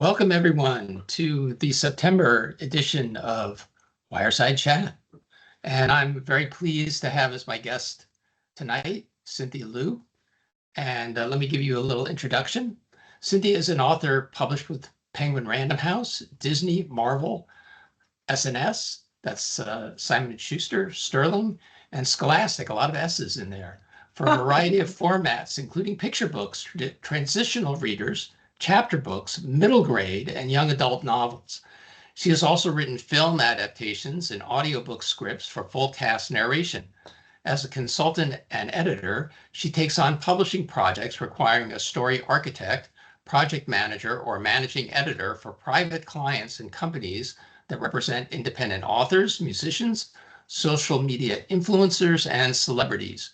Welcome, everyone, to the September edition of Wireside Chat. And I'm very pleased to have as my guest tonight, Cynthia Liu. And let me give you a little introduction. Cynthia is an author published with Penguin Random House, Disney, Marvel, SNS, that's Simon & Schuster, Sterling, and Scholastic, a lot of S's in there, for a variety of formats, including picture books, transitional readers, chapter books, middle grade, and young adult novels. She has also written film adaptations and audiobook scripts for full cast narration. As a consultant and editor, she takes on publishing projects requiring a story architect, project manager, or managing editor for private clients and companies that represent independent authors, musicians, social media influencers, and celebrities.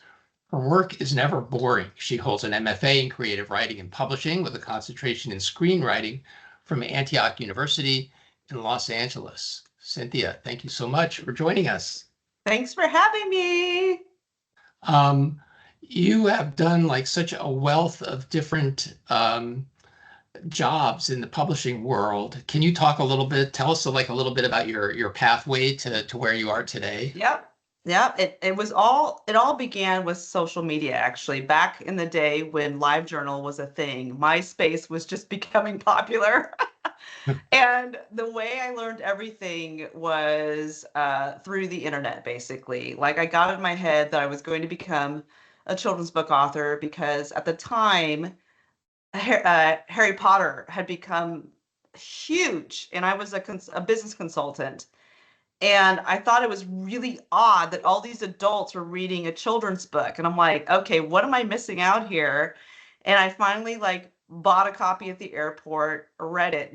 Her work is never boring. She holds an MFA in creative writing and publishing with a concentration in screenwriting from Antioch University in Los Angeles. Cynthia, thank you so much for joining us. Thanks for having me. You have done like such a wealth of different jobs in the publishing world. Can you talk a little bit, tell us like a little bit about your pathway to where you are today? Yep. It all began with social media, actually. Back in the day when LiveJournal was a thing, MySpace was just becoming popular. And the way I learned everything was through the internet, basically. Like, I got in my head that I was going to become a children's book author because at the time, Harry Potter had become huge, and I was a business consultant. And I thought it was really odd that all these adults were reading a children's book. And I'm like, okay, what am I missing out here? And I finally like bought a copy at the airport, read it,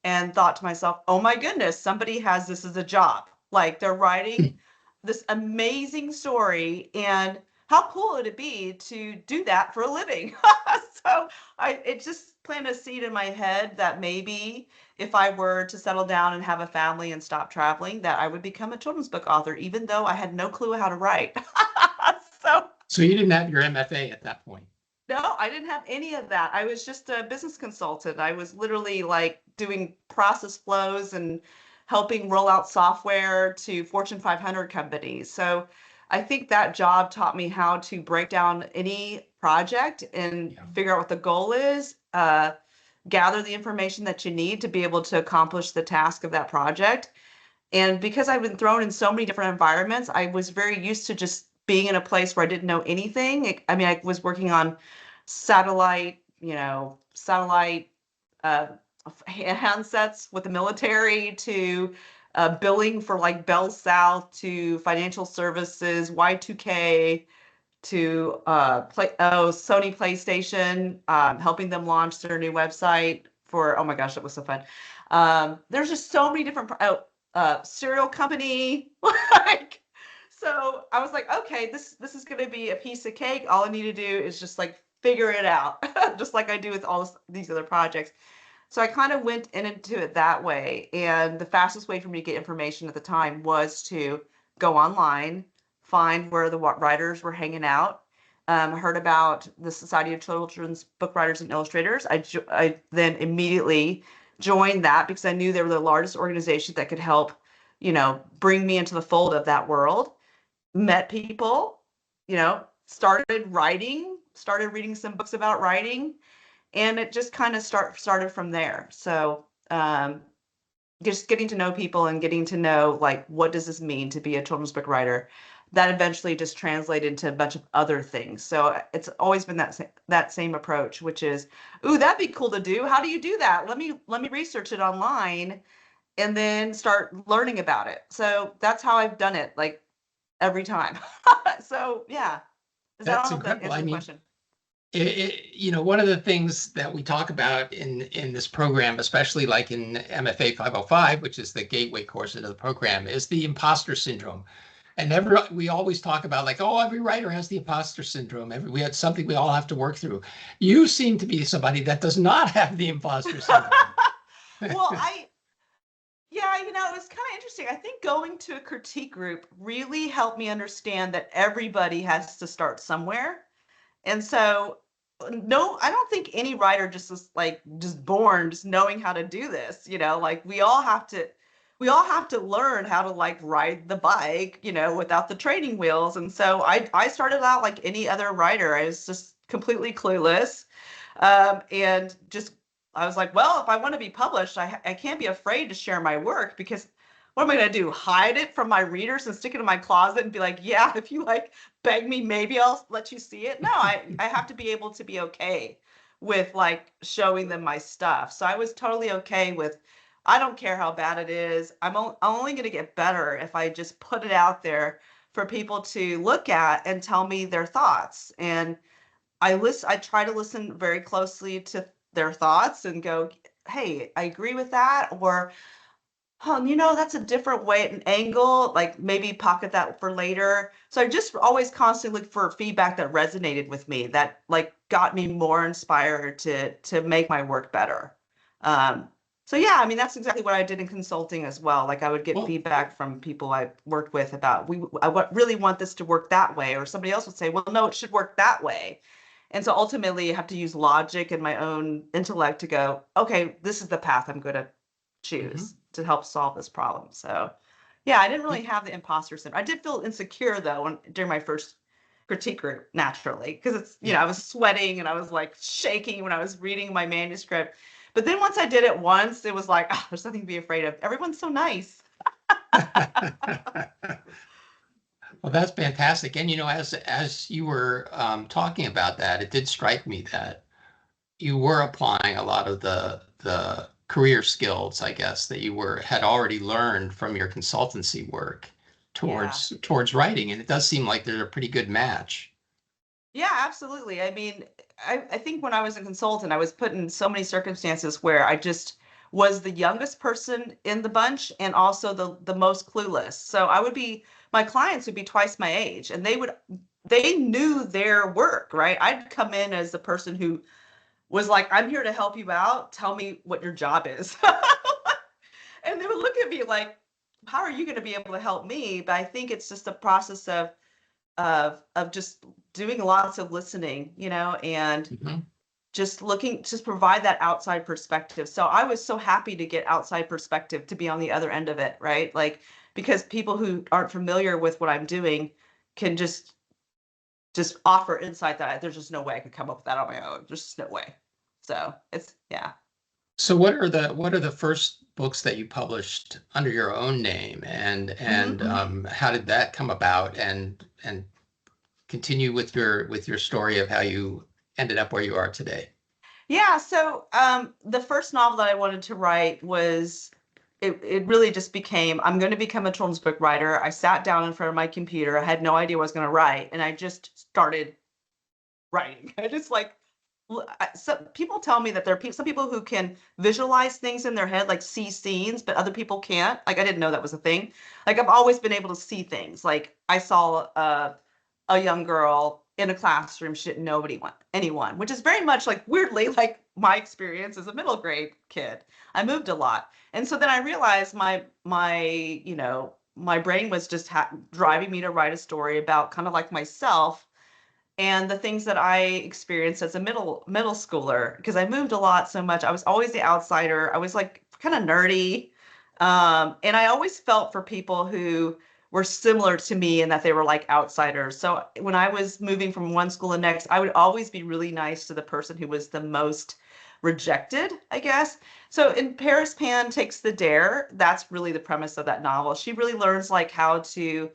and thought to myself, oh my goodness, somebody has this as a job. Like, they're writing this amazing story, and how cool would it be to do that for a living? So it just planted a seed in my head that maybe if I were to settle down and have a family and stop traveling, that I would become a children's book author, even though I had no clue how to write. So you didn't have your MFA at that point? No, I didn't have any of that. I was just a business consultant. I was literally like doing process flows and helping roll out software to Fortune 500 companies. So I think that job taught me how to break down any project and figure out what the goal is, gather the information that you need to be able to accomplish the task of that project. And because I've been thrown in so many different environments, I was very used to just being in a place where I didn't know anything. I mean, I was working on satellite handsets with the military, to billing for like Bell South, to financial services, Y2K, to Sony PlayStation, helping them launch their new website for, oh my gosh, that was so fun. There's just so many different cereal company. Like, so I was like, okay, this is going to be a piece of cake. All I need to do is just like figure it out, just like I do with all these other projects. So I kind of went into it that way. And the fastest way for me to get information at the time was to go online, find where the writers were hanging out. Heard about the Society of Children's Book Writers and Illustrators. I then immediately joined that because I knew they were the largest organization that could help, bring me into the fold of that world. Met people, started reading some books about writing, and it just kind of started from there. So just getting to know people and getting to know, like, what does this mean to be a children's book writer? That eventually just translated into a bunch of other things. So it's always been that same approach, which is, ooh, that'd be cool to do. How do you do that? Let me research it online and then start learning about it. So that's how I've done it, like, every time. So yeah. That's incredible. I mean, one of the things that we talk about in this program, especially like in MFA 505, which is the gateway course into the program, is the imposter syndrome. And we always talk about like, oh, every writer has the imposter syndrome. We had something we all have to work through. You seem to be somebody that does not have the imposter syndrome. Well, it was kind of interesting. I think going to a critique group really helped me understand that everybody has to start somewhere. And so no, I don't think any writer just is like just born just knowing how to do this, like we all have to learn how to like ride the bike, without the training wheels. And so I started out like any other writer. I was just completely clueless. And just I was like, well, if I want to be published, I can't be afraid to share my work, because what am I going to do? Hide it from my readers and stick it in my closet and be like, yeah, if you like beg me, maybe I'll let you see it. No, I have to be able to be okay with like showing them my stuff. So I was totally okay with, I don't care how bad it is. I'm only going to get better if I just put it out there for people to look at and tell me their thoughts. And I try to listen very closely to their thoughts and go, hey, I agree with that, or that's a different way, an angle, like maybe pocket that for later. So I just always constantly look for feedback that resonated with me, that like got me more inspired to make my work better. Um, so yeah, I mean that's exactly what I did in consulting as well. Like I would get Well, feedback from people I worked with about really want this to work that way, or somebody else would say, well, no, it should work that way. And so ultimately, you have to use logic and my own intellect to go, okay, this is the path I'm going to mhm. choose to help solve this problem. So, yeah, I didn't really have the imposter syndrome. I did feel insecure though during my first critique group, naturally, because Yeah. I was sweating and I was like shaking when I was reading my manuscript. But then once I did it once, it was like, oh, there's nothing to be afraid of. Everyone's so nice. Well, that's fantastic. And as you were talking about that, it did strike me that you were applying a lot of the career skills, I guess, that you were had already learned from your consultancy work Yeah. towards writing. And it does seem like they're a pretty good match. Yeah, absolutely. I mean, I think when I was a consultant, I was put in so many circumstances where I just was the youngest person in the bunch and also the most clueless. So my clients would be twice my age, and they knew their work, right? I'd come in as the person who was like, I'm here to help you out. Tell me what your job is. And they would look at me like, how are you going to be able to help me? But I think it's just a process of just doing lots of listening, and Mhm. just provide that outside perspective. So I was so happy to get outside perspective, to be on the other end of it, right? Like, because people who aren't familiar with what I'm doing can just offer insight that there's just no way I could come up with that on my own. There's just no way. So it's, yeah. So what are the first books that you published under your own name, and Hmm. how did that come about, and continue with your story of how you ended up where you are today? Yeah, so the first novel that I wanted to write was, it really just became, I'm going to become a children's book writer. I sat down in front of my computer. I had no idea what I was going to write, and I just started writing. I just like, some people tell me that there are some people who can visualize things in their head, like see scenes, but other people can't. Like I didn't know that was a thing. Like I've always been able to see things. Like I saw a young girl in a classroom. She didn't know anyone, which is very much like weirdly like my experience as a middle grade kid. I moved a lot. And so then I realized my brain was just driving me to write a story about kind of like myself and the things that I experienced as a middle schooler, because I moved a lot so much. I was always the outsider. I was like kind of nerdy. And I always felt for people who were similar to me and that they were like outsiders. So when I was moving from one school to the next, I would always be really nice to the person who was the most rejected, I guess. So in Paris Pan Takes the Dare, that's really the premise of that novel. She really learns like how to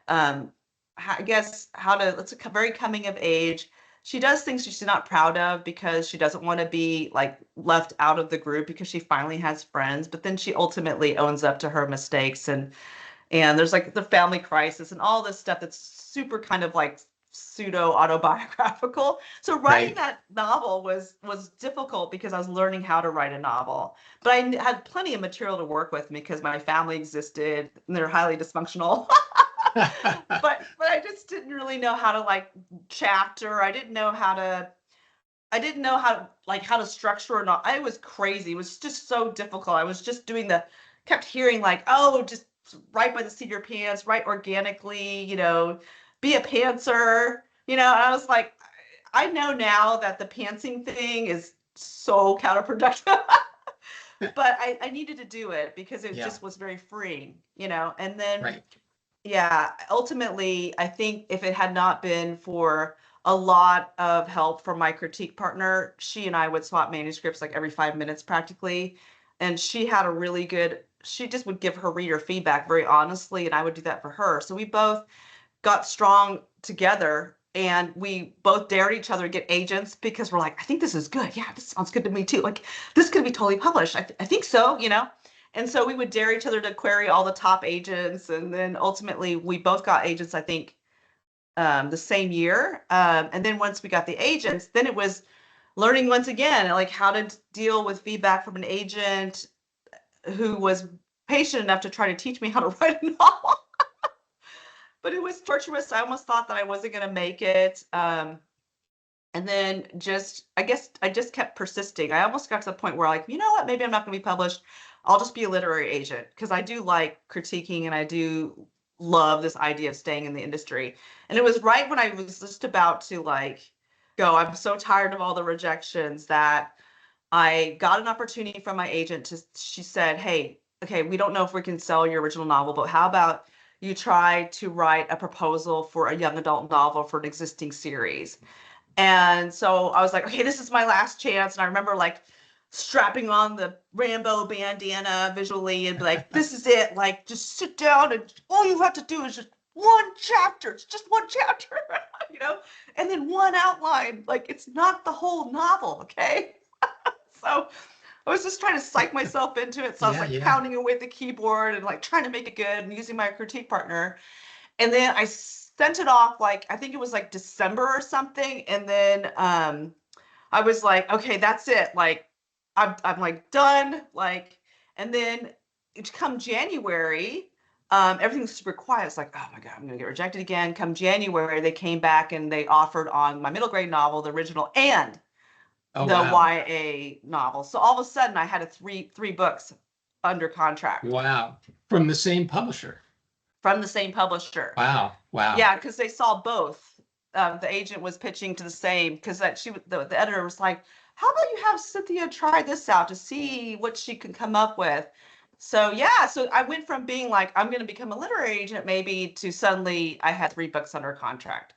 um, I guess how to, it's a very coming of age. She does things she's not proud of because she doesn't want to be like left out of the group, because she finally has friends, but then she ultimately owns up to her mistakes, and there's like the family crisis and all this stuff that's super kind of like pseudo autobiographical. So writing Right. that novel was difficult because I was learning how to write a novel, but I had plenty of material to work with because my family existed and they're highly dysfunctional. But I just didn't really know how to like chapter. I didn't know how to structure or not. I was crazy. It was just so difficult. I was just kept hearing like, oh, just write by the seat of your pants, write organically, be a pantser, and I was like, I know now that the pantsing thing is so counterproductive. But I needed to do it because it Yeah, just was very freeing, and then right. yeah, ultimately, I think if it had not been for a lot of help from my critique partner, she and I would swap manuscripts like every 5 minutes practically. And she had a really good, she just would give her reader feedback very honestly, and I would do that for her. So we both got strong together and we both dared each other to get agents because we're like, I think this is good. Yeah, this sounds good to me too. Like, this could be totally published. I think so. And so we would dare each other to query all the top agents. And then ultimately we both got agents, I think, the same year. And then once we got the agents, then it was learning once again, like how to deal with feedback from an agent who was patient enough to try to teach me how to write a novel. But it was torturous. I almost thought that I wasn't going to make it. And then I guess I just kept persisting. I almost got to the point where like, you know what, maybe I'm not going to be published. I'll just be a literary agent because I do like critiquing and I do love this idea of staying in the industry. And it was right when I was just about to like go, I'm so tired of all the rejections that I got an opportunity from my agent she said, hey, okay, we don't know if we can sell your original novel, but how about you try to write a proposal for a young adult novel for an existing series? And so I was like, okay, this is my last chance. And I remember like strapping on the Rambo bandana visually and be like, this is it. Like, just sit down and all you have to do is just one chapter. It's just one chapter, and then one outline. Like, it's not the whole novel, okay? So I was just trying to psych myself into it. So I was Yeah, like yeah. pounding away at the keyboard and like trying to make it good and using my critique partner. And then I sent it off like I think it was like December or something. And then I was like, okay, that's it. Like I'm like done. Like, and then it come January, everything's super quiet. It's like, oh my God, I'm gonna get rejected again. Come January, they came back and they offered on my middle grade novel, the original, and Oh, the wow. YA novel. So all of a sudden I had three books under contract Wow. From the same publisher. from the same publisher. Wow. Wow. Yeah, because they saw both. The agent was pitching to the same because the editor was like, "How about you have Cynthia try this out to see what she can come up with?" So yeah, so I went from being like, "I'm going to become a literary agent," maybe to suddenly I had 3 books under contract.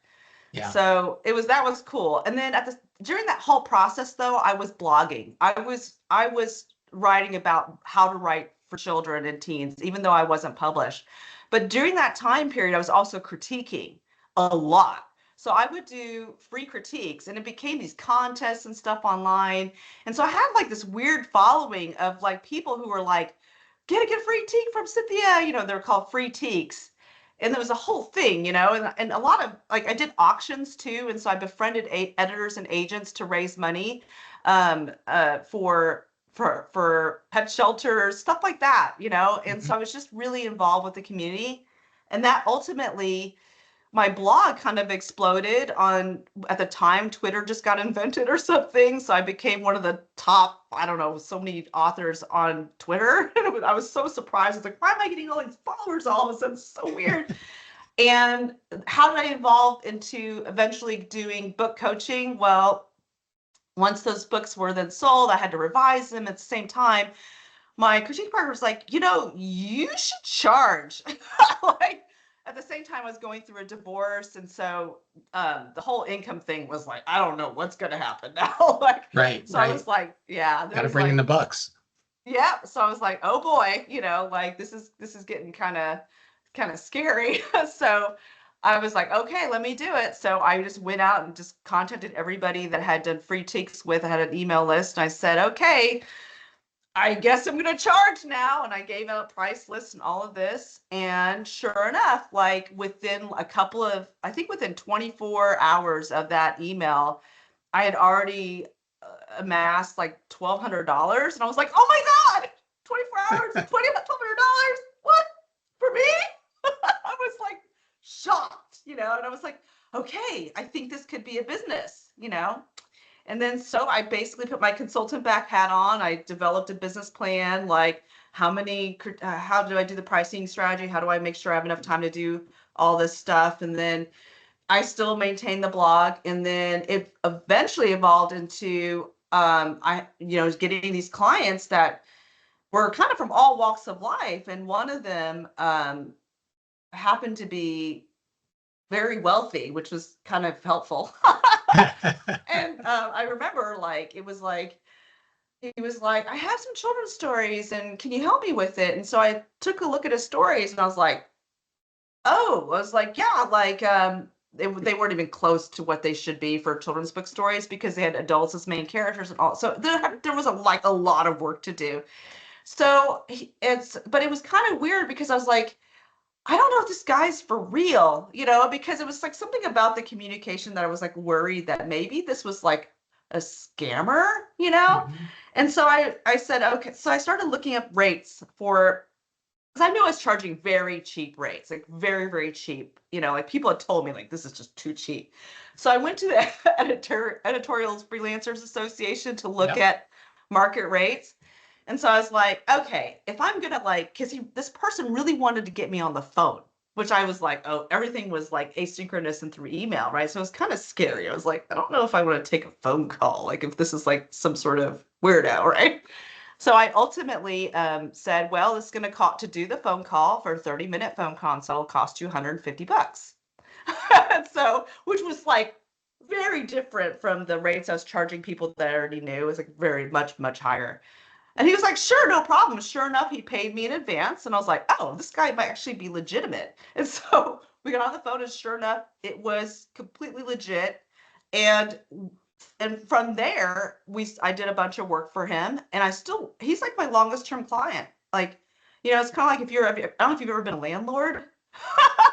Yeah. So that was cool. And then during that whole process though, I was blogging. I was writing about how to write for children and teens, even though I wasn't published. But during that time period, I was also critiquing a lot. So I would do free critiques and it became these contests and stuff online. And so I had like this weird following of like people who were like, get a free teak from Cynthia. They're called free teaks. And there was a whole thing, and a lot of like I did auctions too. And so I befriended editors and agents to raise money for pet shelters, stuff like that. And Mhm. so I was just really involved with the community. And that ultimately my blog kind of exploded at the time Twitter just got invented or something, so I became one of the top, I don't know, so many authors on Twitter. I was so surprised. I was like, why am I getting all these followers all of a sudden? It's so weird. And how did I evolve into eventually doing book coaching? Well, once those books were then sold, I had to revise them at the same time. My critique partner was like, you should charge. Like at the same time, I was going through a divorce, and so the whole income thing was like, I don't know what's going to happen now. Like, Right. so I was Right. like, yeah, there Got to was bring in the like, bucks. yeah. So I was like, oh boy, like this is getting kind of scary. So I was like, okay, let me do it. So I just went out and just contacted everybody that had done free takes with. I had an email list. And I said, okay, I guess I'm going to charge now. And I gave out price lists and all of this. And sure enough, like within I think within 24 hours of that email, I had already amassed like $1,200. And I was like, oh my God, 24 hours, $1,200. What? For me? I was like shocked, and I was like, okay, I think this could be a business. And then so I basically put my consultant back hat on. I developed a business plan, like how do I do the pricing strategy? How do I make sure I have enough time to do all this stuff? And then I still maintain the blog, and then it eventually evolved into I was getting these clients that were kind of from all walks of life, and one of them happened to be very wealthy, which was kind of helpful. And I remember it was like he was like, I have some children's stories, and can you help me with it? And so I took a look at his stories, and I was like, oh, I was like, yeah, they weren't even close to what they should be for children's book stories because they had adults as main characters and all. So there was a lot of work to do. So but it was kind of weird because I was like, I don't know if this guy's for real, because it was like something about the communication that I was like worried that maybe this was like a scammer, Mhm. And so I said, okay. So I started looking up rates for, because I knew I was charging very cheap rates, like very, very cheap. Like people had told me like this is just too cheap. So I went to the Editorials Freelancers Association to look Yep. at market rates. And so I was like, okay, if I'm gonna because this person really wanted to get me on the phone, which I was like, oh, everything was like asynchronous and through email, right? So it was kind of scary. I was like, I don't know if I want to take a phone call, like if this is like some sort of weirdo, right? So I ultimately said, well, it's going to cost to do the phone call for a 30-minute phone consult cost you $150. So, which was like very different from the rates I was charging people that I already knew. It was like very much, much higher. And he was like, sure, no problem. Sure enough, he paid me in advance. And I was like, oh, this guy might actually be legitimate. And so we got on the phone, and sure enough, it was completely legit. And from there, I did a bunch of work for him, and he's like my longest term client. Like, it's kind of like I don't know if you've ever been a landlord.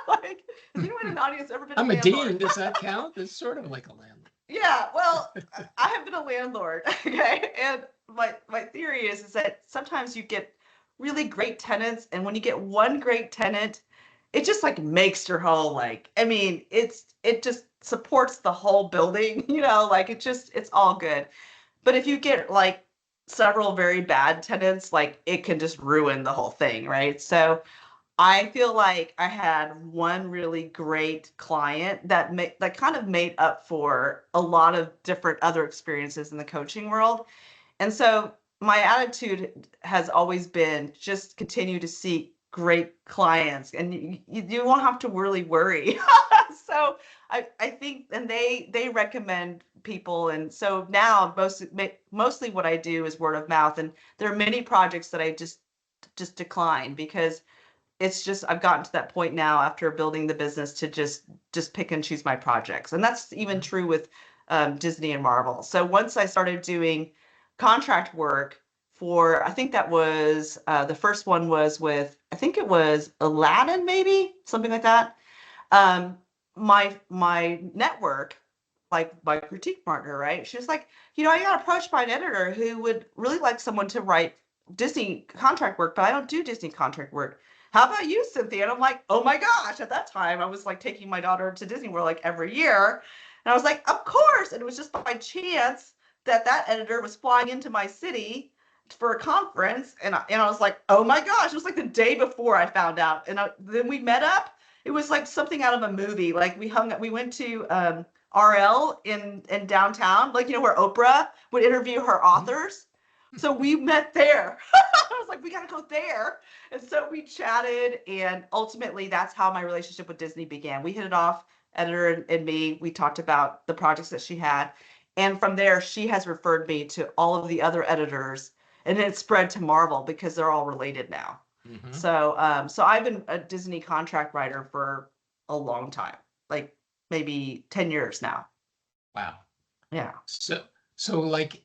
Like, has anyone in the audience ever been a I'm a landlord? dean. Does that count? It's sort of like a landlord. Yeah, well, I have been a landlord, okay? And my theory is that sometimes you get really great tenants, and when you get one great tenant, it just like makes your whole I mean, it just supports the whole building, like it's all good. But if you get like several very bad tenants, like it can just ruin the whole thing, right? So I feel like I had one really great client that kind of made up for a lot of different other experiences in the coaching world. And so my attitude has always been just continue to seek great clients, and you won't have to really worry. So I think, and they recommend people, and so now mostly what I do is word of mouth, and there are many projects that I just decline because it's just I've gotten to that point now after building the business to just pick and choose my projects, and that's even true with Disney and Marvel. So once I started doing contract work for, I think that was the first one was with, I think it was Aladdin, maybe something like that. Um, my network, like my critique partner, right? She was like, I got approached by an editor who would really like someone to write Disney contract work, but I don't do Disney contract work. How about you, Cynthia? And I'm like, oh my gosh, at that time I was like taking my daughter to Disney World like every year. And I was like, of course. And it was just by chance that editor was flying into my city for a conference. And I was like, oh my gosh, it was like the day before I found out. And then we met up. It was like something out of a movie. Like we went to RL in downtown, like, where Oprah would interview her authors. So we met there. I was like, we got to go there. And so we chatted, and ultimately that's how my relationship with Disney began. We hit it off, editor and me. We talked about the projects that she had. And from there, she has referred me to all of the other editors, and it spread to Marvel because they're all related now. Mhm. So I've been a Disney contract writer for a long time, like maybe 10 years now. Wow. Yeah. So like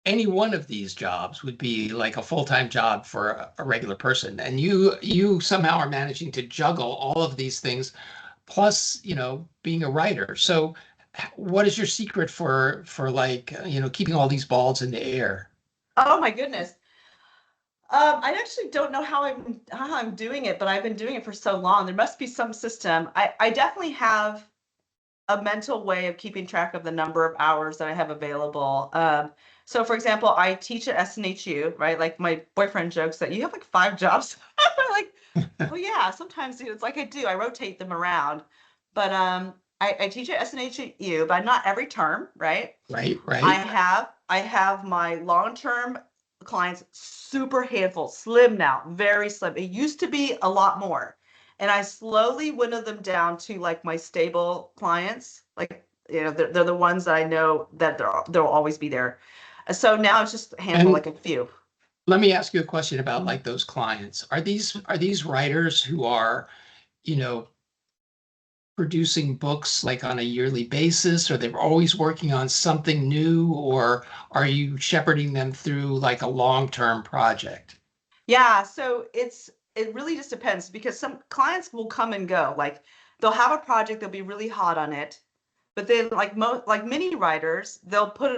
any one of these jobs would be like a full-time job for a regular person, and you somehow are managing to juggle all of these things, plus being a writer. So what is your secret for like keeping all these balls in the air? Oh my goodness. I actually don't know how I'm doing it, but I've been doing it for so long. There must be some system. I definitely have a mental way of keeping track of the number of hours that I have available. So for example, I teach at SNHU, right? Like my boyfriend jokes that you have like 5 jobs. I'm like, oh yeah, sometimes it's like I do. I rotate them around. But I teach at SNHU, but not every term, right? Right, I right. have my long-term clients, super handful, slim now, very slim. It used to be a lot more. And I slowly winnowed them down to like my stable clients. Like, they're the ones that I know that they'll always be there. So now it's just a handful, And like a few. let me ask you a question about Mhm. like those clients. Are these writers who are, you know, producing books like on a yearly basis, or they're always working on something new, or are you shepherding them through like a long-term project? Yeah, so it really just depends because some clients will come and go. Like they'll have a project, they'll be really hot on it, but then like many writers, they'll put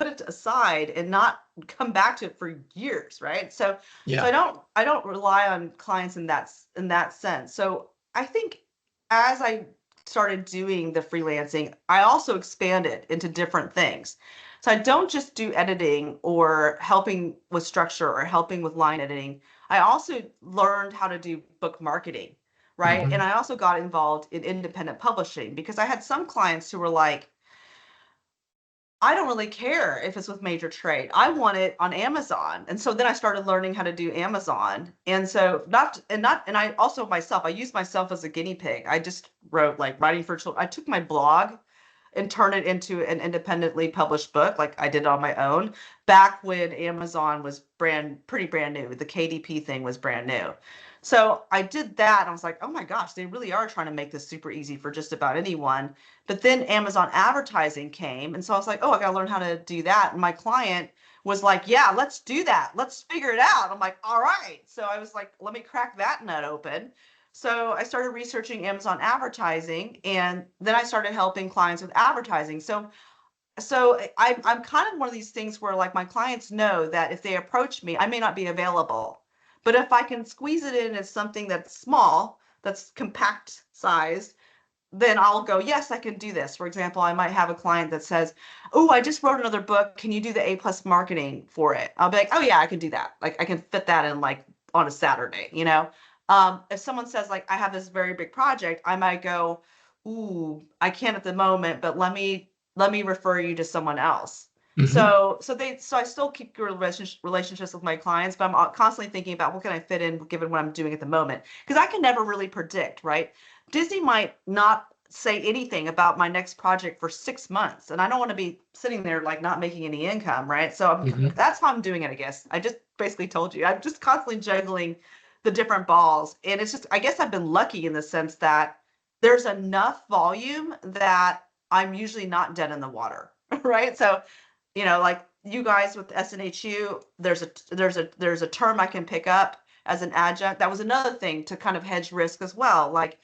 it aside and not come back to it for years, right? So Yeah. I don't rely on clients in that sense. So I think as I started doing the freelancing, I also expanded into different things. So I don't just do editing or helping with structure or helping with line editing. I also learned how to do book marketing, right? And Mhm. I also got involved in independent publishing because I had some clients who were like, I don't really care if it's with major trade. I want it on Amazon. And so then I started learning how to do Amazon. And so and I also myself, I use myself as a guinea pig. I just wrote like writing for children. I took my blog and turn it into an independently published book like I did on my own back when Amazon was pretty brand new. The KDP thing was brand new. So I did that and I was like, oh my gosh, they really are trying to make this super easy for just about anyone. But then Amazon advertising came. And so I was like, oh, I got to learn how to do that. And my client was like, yeah, let's do that. Let's figure it out. I'm like, all right. So I was like, let me crack that nut open. So I started researching Amazon advertising and then I started helping clients with advertising. So I'm kind of one of these things where like my clients know that if they approach me, I may not be available. But if I can squeeze it in as something that's small, that's compact sized, then I'll go, yes, I can do this. For example, I might have a client that says, oh, I just wrote another book. Can you do the A+ marketing for it? I'll be like, oh yeah, I can do that. Like I can fit that in like on a Saturday, you know? If someone says like, I have this very big project, I might go, ooh, I can't at the moment, but let me refer you to someone else. Mhm. So I still keep good relationships with my clients, but I'm constantly thinking about what can I fit in given what I'm doing at the moment. Because I can never really predict, right? Disney might not say anything about my next project for 6 months, and I don't want to be sitting there like not making any income, right? So Mhm. that's how I'm doing it, I guess. I just basically told you. I'm just constantly juggling the different balls, and it's just I guess I've been lucky in the sense that there's enough volume that I'm usually not dead in the water, right? So like you guys with SNHU, there's a term I can pick up as an adjunct. That was another thing to kind of hedge risk as well. Like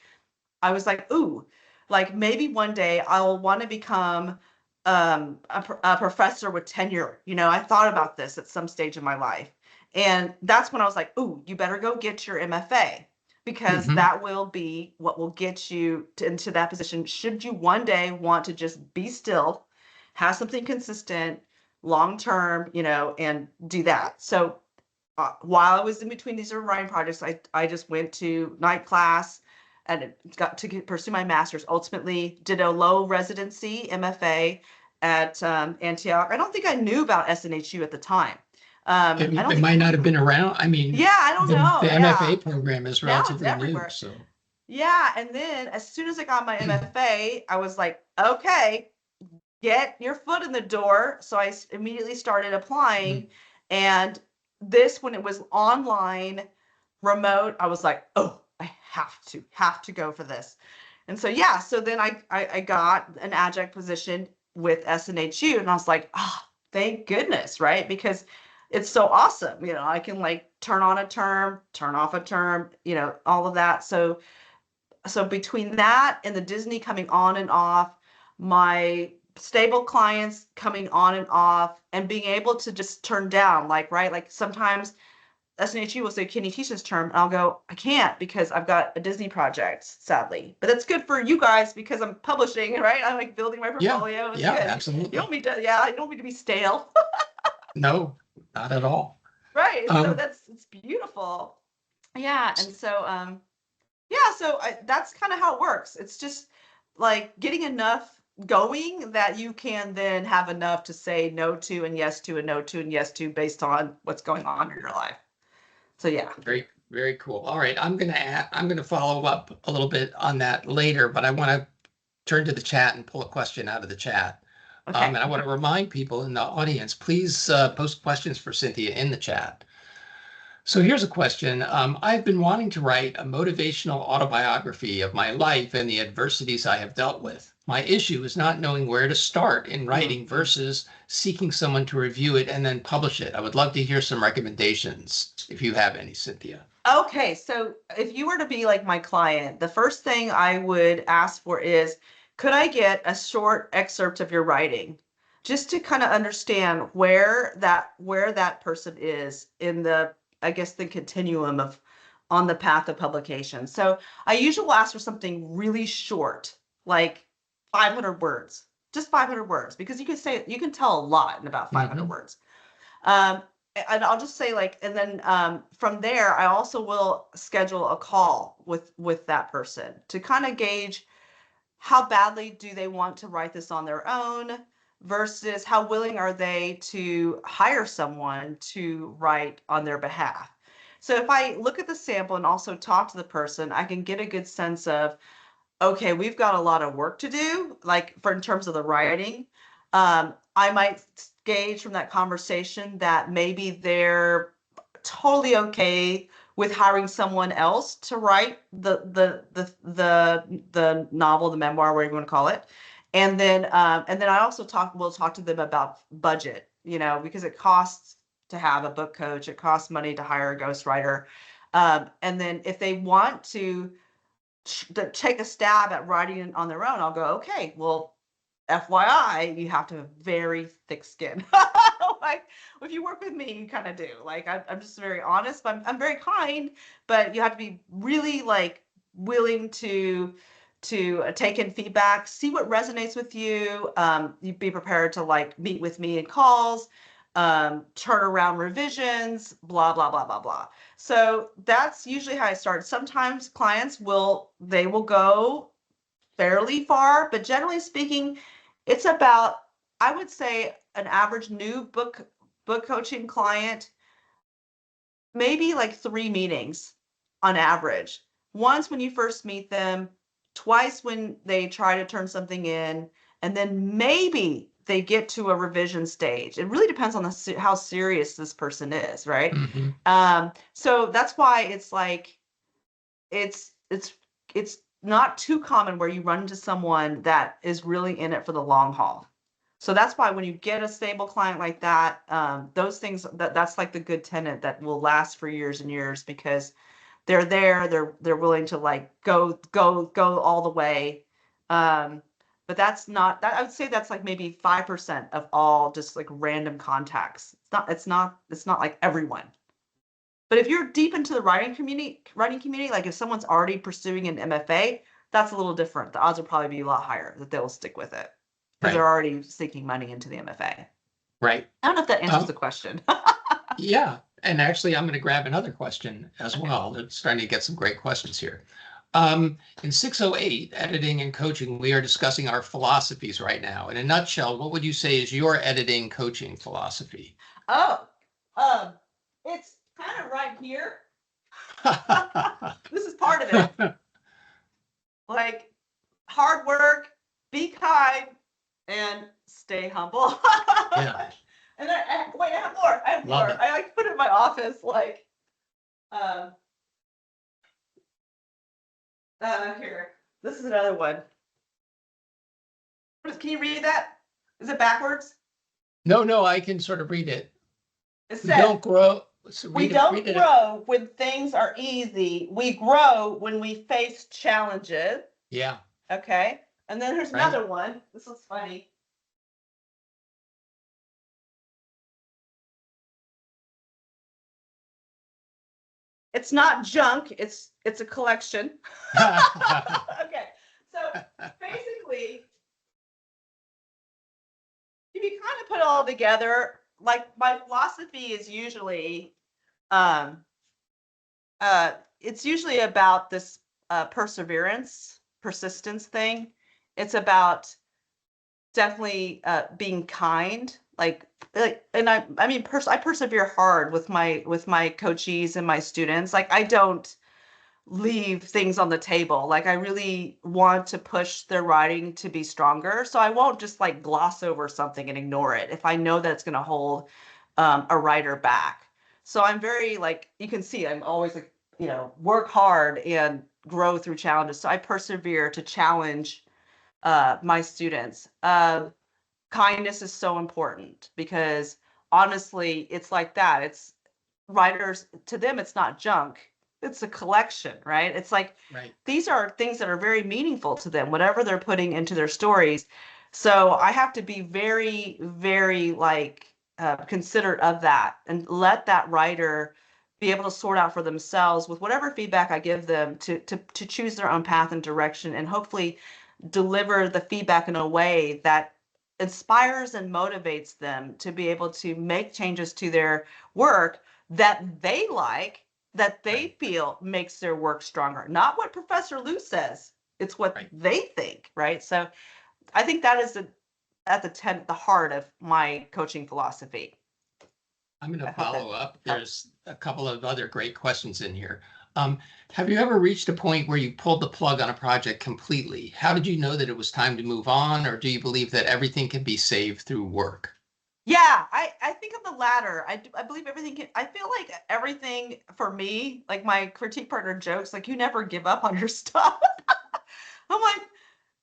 I was like, ooh, like maybe one day I'll want to become a professor with tenure. I thought about this at some stage in my life. And that's when I was like, ooh, you better go get your MFA because Mhm. that will be what will get you into that position. Should you one day want to just be still, have something consistent, long term, and do that. So while I was in between these writing projects, I just went to night class and got to pursue my master's. Ultimately, did a low residency MFA at Antioch. I don't think I knew about SNHU at the time. I don't It think. might not have been around. I mean, Yeah, I don't the know. MFA Yeah, program is now it's relatively new, everywhere. so. Yeah, and then as soon as I got my MFA, I was like, okay, get your foot in the door. So I immediately started applying. And this, when it was online, remote, I was like, oh, I have to go for this. And so, yeah, so then I got an adjunct position with SNHU and I was like, oh, thank goodness, right? Because it's so awesome. I can like turn on a term, turn off a term, all of that. So between that and the Disney coming on and off, my stable clients coming on and off, and being able to just turn down, like, right, like sometimes SNHU will say, can you teach this term? And I'll go, I can't because I've got a Disney project, sadly. But that's good for you guys because I'm publishing, right? I'm like building my Yeah, portfolio. It's yeah, good. You don't absolutely. want me to, yeah, I don't want me to be stale. No, not at all. Right. So Um, it's beautiful. Yeah. And so, yeah, so that's kind of how it works. It's just like getting enough going that you can then have enough to say no to and yes to and no to and yes to based on what's going on in your life. So yeah. Very, very cool. All right, I'm gonna follow up a little bit on that later, but I want to turn to the chat and pull a question out of the chat. Okay. And I want to remind people in the audience, please post questions for Cynthia in the chat. So here's a question. I've been wanting to write a motivational autobiography of my life and the adversities I have dealt with. My issue is not knowing where to start in writing versus seeking someone to review it and then publish it. I would love to hear some recommendations if you have any, Cynthia. Okay, so if you were to be like my client, the first thing I would ask for is, could I get a short excerpt of your writing? Just to kind of understand where that person is in the, I guess, the continuum of on the path of publication. So I usually will ask for something really short, like 500 words, just 500 words, because you can tell a lot in about 500 words. And I'll just say like, and then from there, I also will schedule a call with that person to kind of gauge how badly do they want to write this on their own versus how willing are they to hire someone to write on their behalf. So if I look at the sample and also talk to the person, I can get a good sense of, okay, we've got a lot of work to do, like for in terms of the writing. I might gauge from that conversation that maybe they're totally okay with hiring someone else to write the novel, the memoir, whatever you want to call it. And then I also will talk to them about budget, because it costs to have a book coach, it costs money to hire a ghostwriter. And then if they want to take a stab at writing it on their own, I'll go, okay, well, FYI, you have to have very thick skin. Like, if you work with me, you kind of do. Like, I'm just very honest, but I'm very kind, but you have to be really like willing to take in feedback, see what resonates with you. You be prepared to like meet with me in calls, turn around revisions, blah, blah, blah, blah, blah. So that's usually how I start. Sometimes clients will go fairly far, but generally speaking, it's about, I would say, an average new book coaching client, maybe like 3 meetings on average. Once when you first meet them, twice when they try to turn something in, and then maybe they get to a revision stage. It really depends on how serious this person is, right? So that's why it's like, it's not too common where you run into someone that is really in it for the long haul. So that's why when you get a stable client like that, those things, that's like the good tenant that will last for years and years, because they're there, they're willing to like go all the way. But that's not that, I would say that's like maybe 5% of all just like random contacts. It's not like everyone. But if you're deep into the writing community, like if someone's already pursuing an MFA, that's a little different. The odds will probably be a lot higher that they'll stick with it because they're already sinking money into the MFA. Right. I don't know if that answers the question. Yeah. And actually, I'm going to grab another question as well. It's starting to get some great questions here. In 608, editing and coaching, we are discussing our philosophies right now. In a nutshell, what would you say is your editing coaching philosophy? Oh, it's kind of right here. This is part of it. Like, hard work, be kind, and stay humble. Yeah. And wait, I have more. Love it. I like put it in my office, like, here. This is another one. Can you read that? Is it backwards? No, I can sort of read it. It We don't says, grow. So we read it, don't read it. grow when things are easy. We grow when we face challenges. Yeah. Okay. And then there's Right. another one. This is funny. It's not junk, it's a collection. Okay. So basically, if you kind of put it all together, like my philosophy is usually it's usually about this perseverance, persistence thing. It's about definitely being kind, and I mean, I persevere hard with my coachees and my students. Like, I don't leave things on the table. Like, I really want to push their writing to be stronger. So I won't just like gloss over something and ignore it if I know that it's going to hold a writer back. So I'm very, like, you can see I'm always like, work hard and grow through challenges. So I persevere to challenge my students. Kindness is so important because honestly, it's like that. It's writers, to them, it's not junk. It's a collection, right? It's like Right. these are things that are very meaningful to them, whatever they're putting into their stories. So I have to be very, very like considerate of that and let that writer be able to sort out for themselves with whatever feedback I give them to choose their own path and direction, and hopefully deliver the feedback in a way that inspires and motivates them to be able to make changes to their work that they like, that they Right. feel makes their work stronger. Not what Professor Lou says, it's what Right. they think, right? So I think that is at the heart of my coaching philosophy. I'm going I to hope that follow up. helps. There's a couple of other great questions in here. Um, have you ever reached a point where you pulled the plug on a project completely? How did you know that it was time to move on, or do you believe that everything can be saved through work? Yeah, I think of the latter. I believe everything can, I feel like everything for me, like my critique partner jokes, like, you never give up on your stuff. I'm like,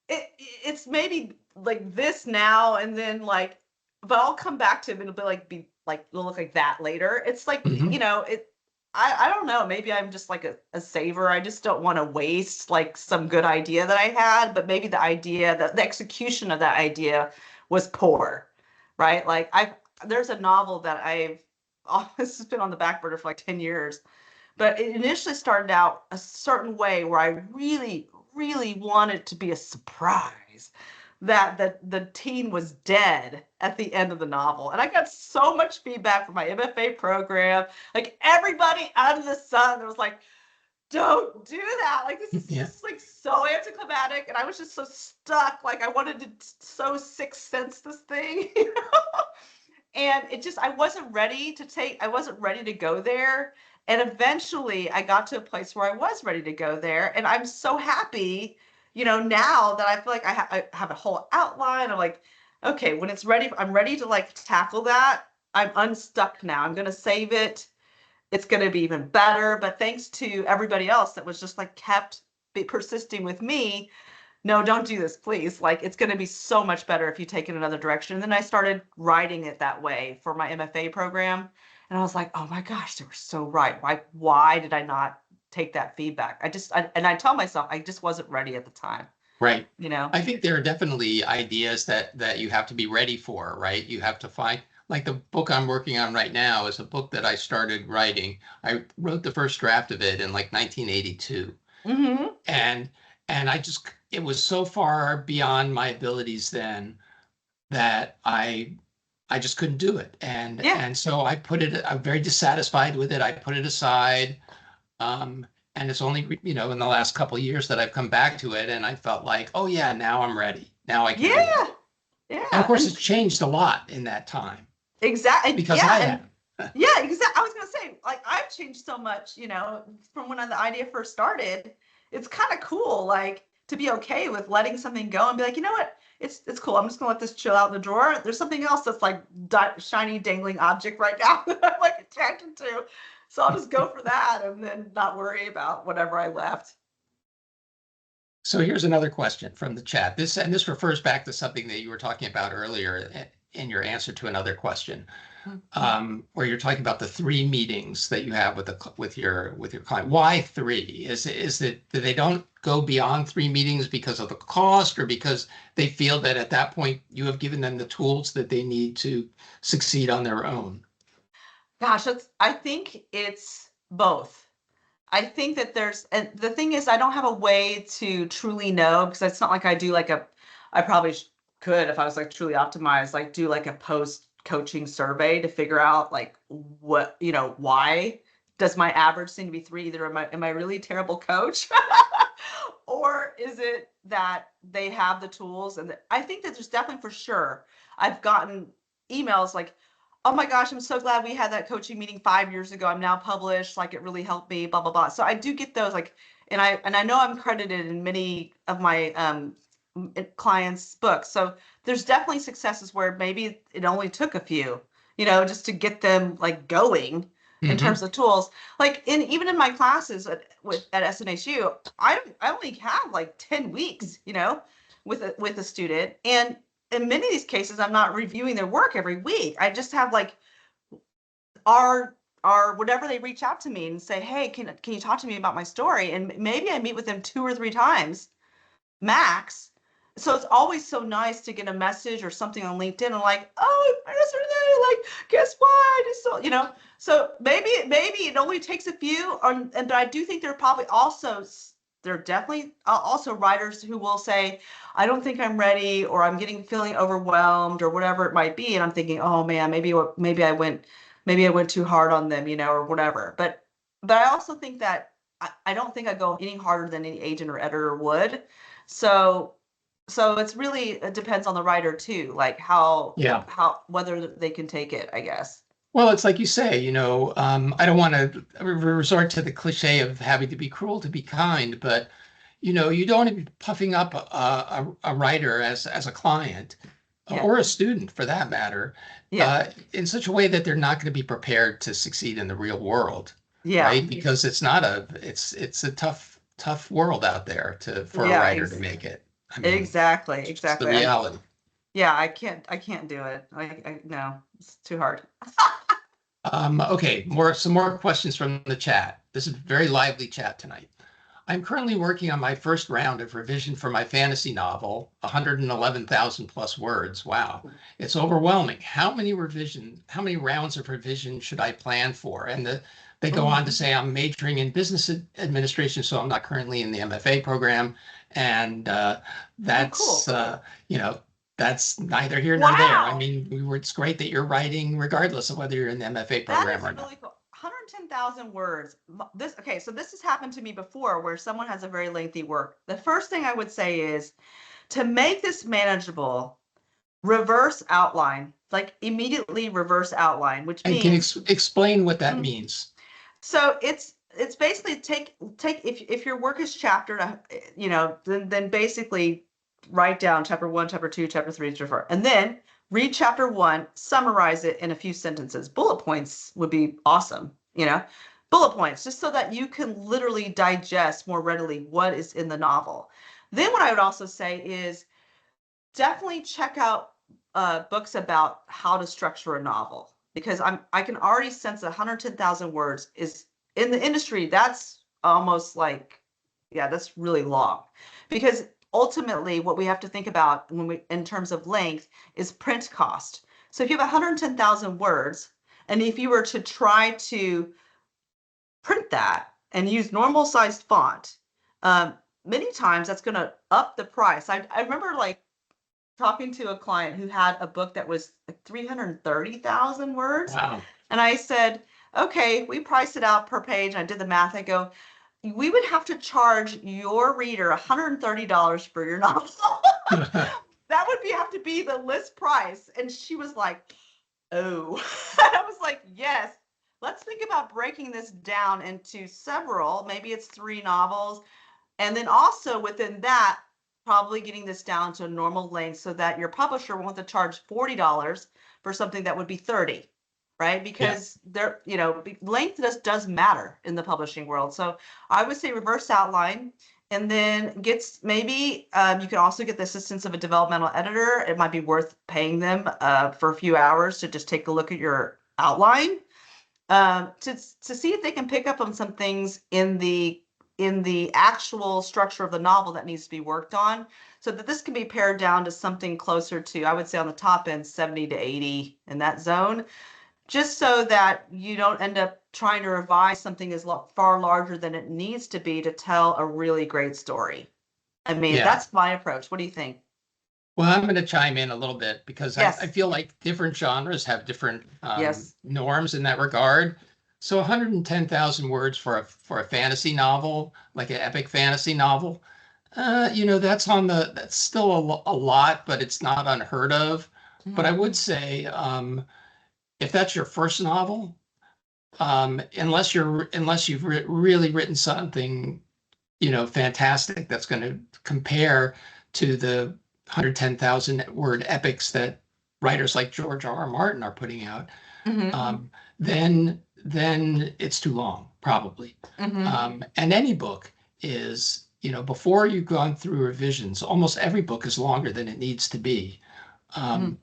it's maybe like this now and then, like, but I'll come back to it and it'll look like that later. It's like, Mhm. I don't know, maybe I'm just like a saver. I just don't want to waste like some good idea that I had, but maybe the execution of that idea was poor, right? Like, there's a novel that this has been on the back burner for like 10 years, but it initially started out a certain way where I really, really wanted to be a surprise that the teen was dead at the end of the novel. And I got so much feedback from my MFA program. Like, everybody under the sun, there was like, don't do that. Like, this is Yeah. just like so anticlimactic. And I was just so stuck. Like, I wanted to so sixth sense this thing, and it just, I wasn't ready to go there. And eventually I got to a place where I was ready to go there, and I'm so happy, now that I feel like I have a whole outline. I'm like, okay, when it's ready, I'm ready to like tackle that. I'm unstuck now. I'm going to save it. It's going to be even better, but thanks to everybody else that was just like kept persisting with me. No, don't do this, please. Like, it's going to be so much better if you take it another direction. And then I started writing it that way for my MFA program. And I was like, oh my gosh, they were so right. Why did I not take that feedback? And I tell myself, I just wasn't ready at the time, Right. you know? I think there are definitely ideas that you have to be ready for, right? You have to find, like the book I'm working on right now is a book that I started writing. I wrote the first draft of it in like 1982. Mm-hmm. And it was so far beyond my abilities then that I just couldn't do it. Yeah. And so I'm very dissatisfied with it. I put it aside. Um, and it's only, in the last couple of years that I've come back to it, and I felt like, oh yeah, now I'm ready. Now I can do it. Yeah. And of Yeah. course, And it's changed a lot in that time exactly. because Yeah. I And have. yeah, exactly. I was gonna say, like, I've changed so much, from when the idea first started. It's kind of cool, like, to be okay with letting something go and be like, you know what? It's cool. I'm just gonna let this chill out in the drawer. There's something else that's like shiny dangling object right now that I'm like attracted to. So I'll just go for that and then not worry about whatever I left. So here's another question from the chat. This refers back to something that you were talking about earlier in your answer to another question, where you're talking about the three meetings that you have with your client. Why three? Is it that they don't go beyond three meetings because of the cost, or because they feel that at that point you have given them the tools that they need to succeed on their own? Gosh, I think it's both. I think that and the thing is, I don't have a way to truly know, because it's not like I probably could, if I was like truly optimized, like do like a post coaching survey to figure out like why does my average seem to be three? Either am I really a terrible coach or is it that they have the tools? And I think that there's definitely, for sure, I've gotten emails like, oh my gosh, I'm so glad we had that coaching meeting 5 years ago. I'm now published. Like, it really helped me, blah, blah, blah. So I do get those, like, and I know I'm credited in many of my clients' books. So there's definitely successes where maybe it only took a few, just to get them like going in terms of tools. Like even in my classes at SNSU, I only have like 10 weeks, with a student. And in many of these cases, I'm not reviewing their work every week. I just have like our whatever, they reach out to me and say, hey, can you talk to me about my story? And maybe I meet with them 2 or 3 times max. So it's always so nice to get a message or something on LinkedIn and like, oh, like, guess what? I just so, so maybe it only takes a few. But I do think there are definitely also writers who will say, I don't think I'm ready, or I'm feeling overwhelmed, or whatever it might be. And I'm thinking, oh man, maybe I went too hard on them, or whatever. But I also think that I don't think I go any harder than any agent or editor would. So it's really, it depends on the writer too, like how whether they can take it, I guess. Well, it's like you say, I don't want to resort to the cliche of having to be cruel to be kind, but you don't want to be puffing up a writer as a client or a student for that matter, in such a way that they're not going to be prepared to succeed in the real world, right? Because it's a tough world out there for a writer to make it. I mean, exactly. It's the reality. I can't do it. I no, it's too hard. Okay, some more questions from the chat. This is a very lively chat tonight. I'm currently working on my first round of revision for my fantasy novel, 111,000 plus words. Wow, it's overwhelming. How many rounds of revision should I plan for? And they go on to say, I'm majoring in business administration, so I'm not currently in the MFA program. And that's, cool. That's neither here nor there. I mean, it's great that you're writing regardless of whether you're in the MFA program or not. Really cool. 110,000 words. So this has happened to me before, where someone has a very lengthy work. The first thing I would say is, to make this manageable, reverse outline, like immediately reverse outline, which means. And can explain what that means. So it's basically take if your work is chaptered, then basically write down chapter 1, chapter 2, chapter 3, chapter 4, and then read chapter 1, summarize it in a few sentences. Bullet points would be awesome, bullet points, just so that you can literally digest more readily what is in the novel. Then what I would also say is definitely check out books about how to structure a novel, because I can already sense 110,000 words is in the industry. That's almost like, that's really long, because ultimately what we have to think about in terms of length is print cost. So if you have 110,000 words, and if you were to try to print that and use normal sized font, many times that's going to up the price. I remember like talking to a client who had a book that was like 330,000 words. Wow. And I said, okay, we priced it out per page. And I did the math. I go, we would have to charge your reader $130 for your novel. That would have to be the list price. And she was like, oh. And I was like, yes, let's think about breaking this down into several, maybe it's 3 novels. And then also within that, probably getting this down to a normal length so that your publisher won't have to charge $40 for something that would be 30. Right? Because length does matter in the publishing world. So I would say reverse outline, and then maybe you can also get the assistance of a developmental editor. It might be worth paying them for a few hours to just take a look at your outline to see if they can pick up on some things in the actual structure of the novel that needs to be worked on, so that this can be pared down to something closer to, I would say on the top end, 70 to 80 in that zone. Just so that you don't end up trying to revise something as far larger than it needs to be to tell a really great story. I mean, that's my approach. What do you think? Well, I'm going to chime in a little bit, because I feel like different genres have different norms in that regard. So 110,000 words for a fantasy novel, like an epic fantasy novel, That's still a lot, but it's not unheard of. But I Mhm. would say, if that's your first novel, unless you've really written something, fantastic that's going to compare to the 110,000 word epics that writers like George R. R. Martin are putting out, Mhm. um, then it's too long, probably. Mhm. And any book is, before you've gone through revisions, almost every book is longer than it needs to be. Mhm. Um,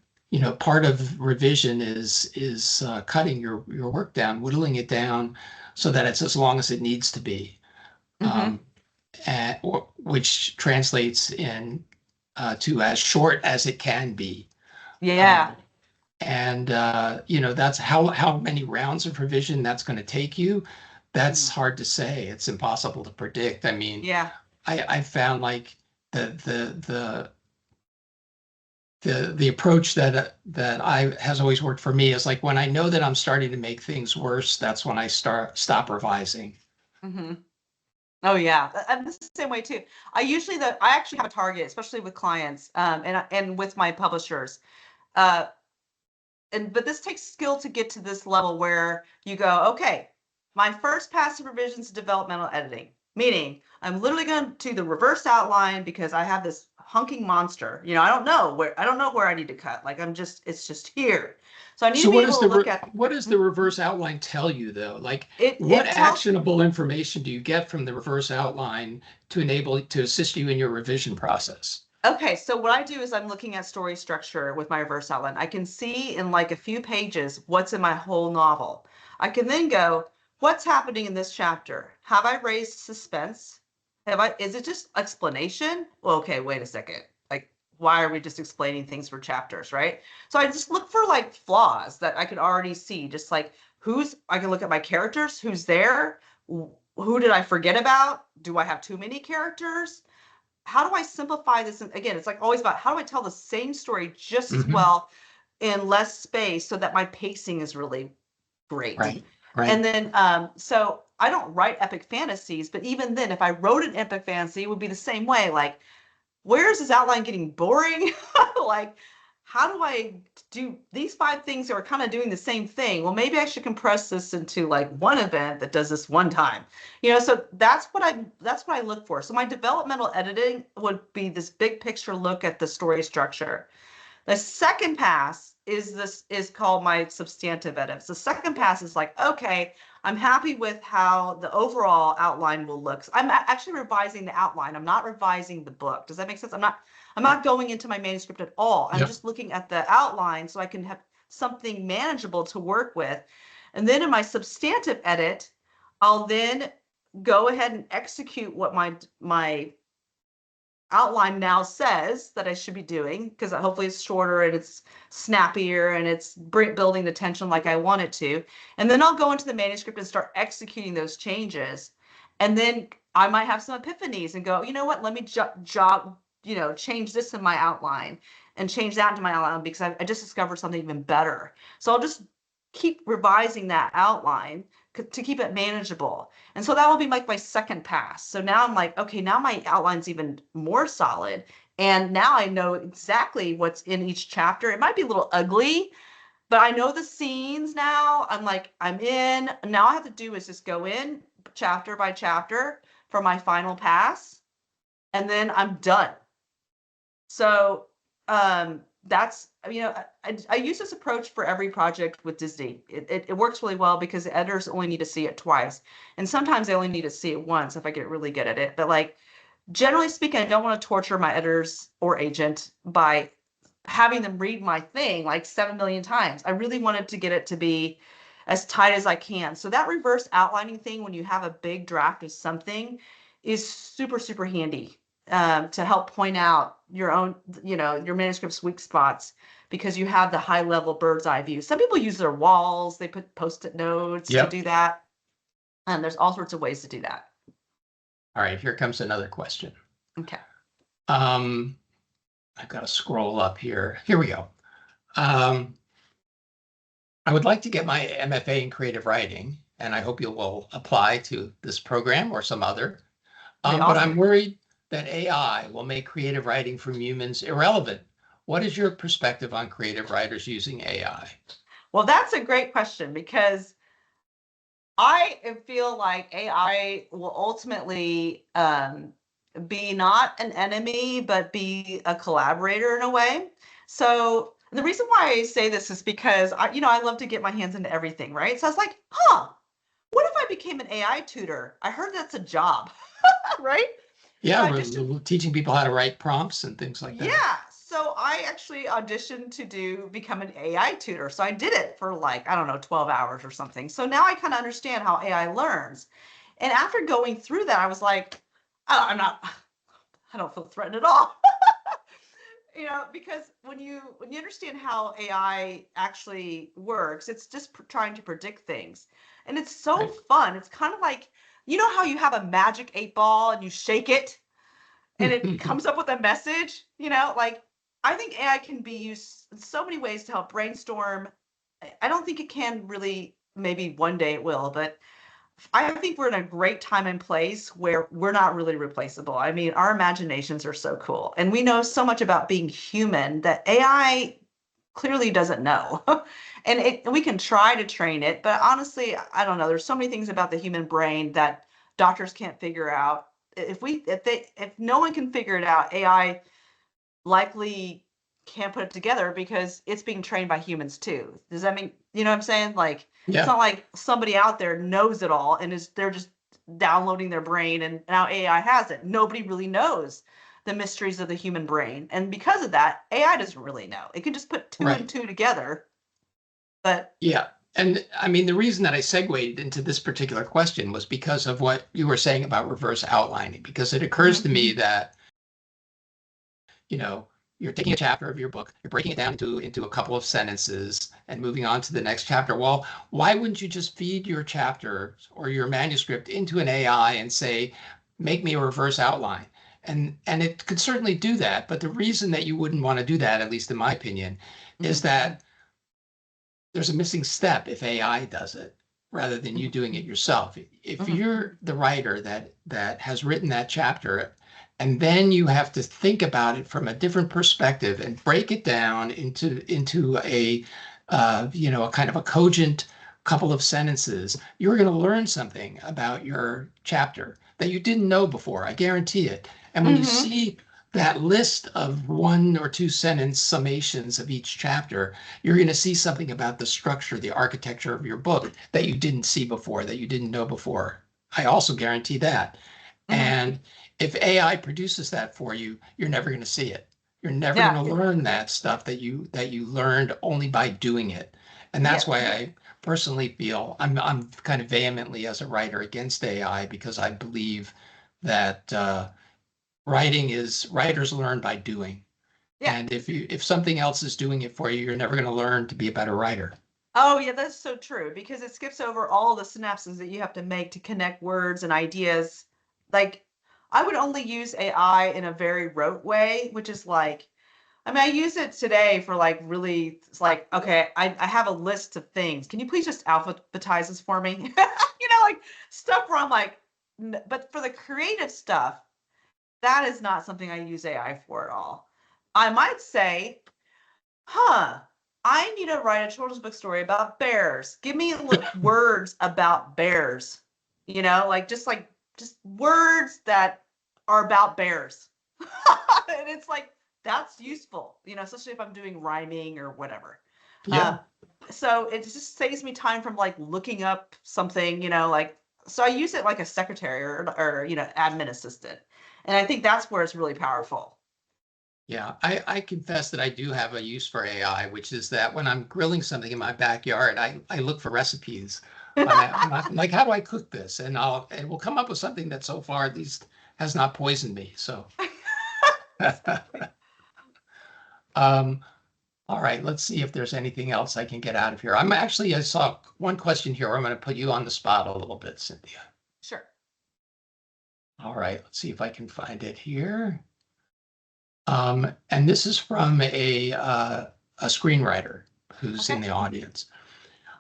Part of revision is cutting your work down, whittling it down so that it's as long as it needs to be, Mhm. um, which translates to as short as it can be. Yeah. Um, and that's how many rounds of revision that's going to take you. That's Mhm. hard to say. It's impossible to predict. I mean, Yeah. I found like the the approach that I has always worked for me is like when I know that I'm starting to make things worse, that's when I stop revising. Mhm. Oh yeah, I'm the same way too. I actually have a target, especially with clients, and with my publishers. Uh, but this takes skill to get to this level where you go, okay, my first pass of revisions is developmental editing, meaning I'm literally going to the reverse outline because I have this hunking monster. I don't know where I need to cut. Like it's just here. So I need So to be able to look at. what does the reverse outline tell you though? Like what It tells. actionable information do you get from the reverse outline to assist you in your revision process? Okay, so what I do is I'm looking at story structure with my reverse outline. I can see in like a few pages what's in my whole novel. I can then go, what's happening in this chapter? Have I raised suspense? Is it just explanation? Well, okay, wait a second. Like, why are we just explaining things for chapters, right? So I just look for like flaws that I could already see, just like I can look at my characters, who's there, who did I forget about? Do I have too many characters? How do I simplify this? And again, it's like always about how do I tell the same story just as Hmm. well in less space so that my pacing is really great. Right, right. And then, so I don't write epic fantasies, but even then, if I wrote an epic fantasy, it would be the same way. Like, where is this outline getting boring? Like, how do I do these five things that are kind of doing the same thing? Well, maybe I should compress this into like one event that does this one time. So that's what I look for. So my developmental editing would be this big picture look at the story structure. The second pass is called my substantive edits. The second pass is like, okay, I'm happy with how the overall outline will look. I'm actually revising the outline. I'm not revising the book. Does that make sense? I'm not going into my manuscript at all. I'm Yep. just looking at the outline so I can have something manageable to work with. And then in my substantive edit, I'll then go ahead and execute what my outline now says that I should be doing because hopefully it's shorter and it's snappier and it's building the tension like I want it to. And then I'll go into the manuscript and start executing those changes. And then I might have some epiphanies and go, you know what, let me change this in my outline and change that into my outline because I just discovered something even better. So I'll just keep revising that outline to keep it manageable. And so that will be like my second pass. So now I'm like, okay, now my outline's even more solid. And now I know exactly what's in each chapter. It might be a little ugly, but I know the scenes now. I'm like, I'm in. Now I have to do is just go in chapter by chapter for my final pass, and then I'm done. So that's, I use this approach for every project with Disney. It works really well because the editors only need to see it twice. And sometimes they only need to see it once if I get really good at it. But like, generally speaking, I don't want to torture my editors or agent by having them read my thing like 7 million times. I really wanted to get it to be as tight as I can. So that reverse outlining thing, when you have a big draft of something, is super, super handy to help point out your own, your manuscript's weak spots because you have the high level bird's eye view. Some people use their walls, they put post-it notes to Yep. do that. And there's all sorts of ways to do that. All right, here comes another question. Okay. Um, I've got to scroll up here. Here we go. Um, I would like to get my MFA in creative writing, and I hope you will apply to this program or some other. That'd be But I'm awesome. worried that AI will make creative writing from humans irrelevant. What is your perspective on creative writers using AI? Well, that's a great question because I feel like AI will ultimately be not an enemy, but be a collaborator in a way. So the reason why I say this is because I love to get my hands into everything, right? So I was like, what if I became an AI tutor? I heard that's a job, right? So Yeah, I just we're teaching people how to write prompts and things like that. Yeah, so I actually auditioned to become an AI tutor. So I did it for like, I don't know, 12 hours or something. So now I kind of understand how AI learns. And after going through that, I was like, oh, I don't feel threatened at all. Because when you understand how AI actually works, it's just trying to predict things. And it's so Right. fun. It's kind of like, how you have a magic 8 ball and you shake it and it comes up with a message, like I think AI can be used in so many ways to help brainstorm. I don't think it can really, maybe one day it will, but I think we're in a great time and place where we're not really replaceable. I mean, our imaginations are so cool and we know so much about being human that AI clearly doesn't know. And we can try to train it, but honestly, I don't know. There's so many things about the human brain that doctors can't figure out. If no one can figure it out, AI likely can't put it together because it's being trained by humans too. Does that mean, you know what I'm saying? Like, it's Yeah, not like somebody out there knows it all and they're just downloading their brain and now AI has it. Nobody really knows the mysteries of the human brain. And because of that, AI doesn't really know. It can just put two and right. two together. But Yeah. And I mean, the reason that I segued into this particular question was because of what you were saying about reverse outlining, because it occurs to Mhm. me that, you know, you're taking a chapter of your book, you're breaking it down into a couple of sentences and moving on to the next chapter. Well, why wouldn't you just feed your chapter or your manuscript into an AI and say, make me a reverse outline? And it could certainly do that. But the reason that you wouldn't want to do that, at least in my opinion, is Mhm. that there's a missing step if AI does it rather than you Mhm. doing it yourself. If Mhm. you're the writer that has written that chapter, and then you have to think about it from a different perspective and break it down into a a kind of a cogent couple of sentences, you're going to learn something about your chapter that you didn't know before. I guarantee it. And when you Mhm. see that list of 1 or 2 sentence summations of each chapter, you're going to see something about the structure, the architecture of your book that you didn't see before, that you didn't know before. I also guarantee that. Mhm. And if AI produces that for you, you're never going to see it. You're never going Yeah. to learn that stuff that you learned only by doing it. And that's Yeah. why I personally feel I'm kind of vehemently as a writer against AI because I believe that writers learn by doing. Yeah. And if something else is doing it for you, you're never going to learn to be a better writer. Oh, yeah, that's so true because it skips over all the synapses that you have to make to connect words and ideas. Like, I would only use AI in a very rote way, which is like, I mean, I use it today for like really, it's like, okay, I have a list of things. Can you please just alphabetize this for me? Like stuff where I'm like, but for the creative stuff, that is not something I use AI for at all. I might say, I need to write a children's book story about bears. Give me words about bears. Like just words that are about bears. And it's like that's useful, especially if I'm doing rhyming or whatever. Yeah. Um, so it just saves me time from like looking up something, like so I use it like a secretary or admin assistant. And I think that's where it's really powerful. Yeah, I confess that I do have a use for AI, which is that when I'm grilling something in my backyard, I look for recipes. I'm like, how do I cook this? And we'll come up with something that so far at least has not poisoned me. So, um, all right, let's see if there's anything else I can get out of here. I saw one question here. I'm going to put you on the spot a little bit, Cynthia. Sure. All right, let's see if I can find it here. And this is from a screenwriter who's in Okay. the audience.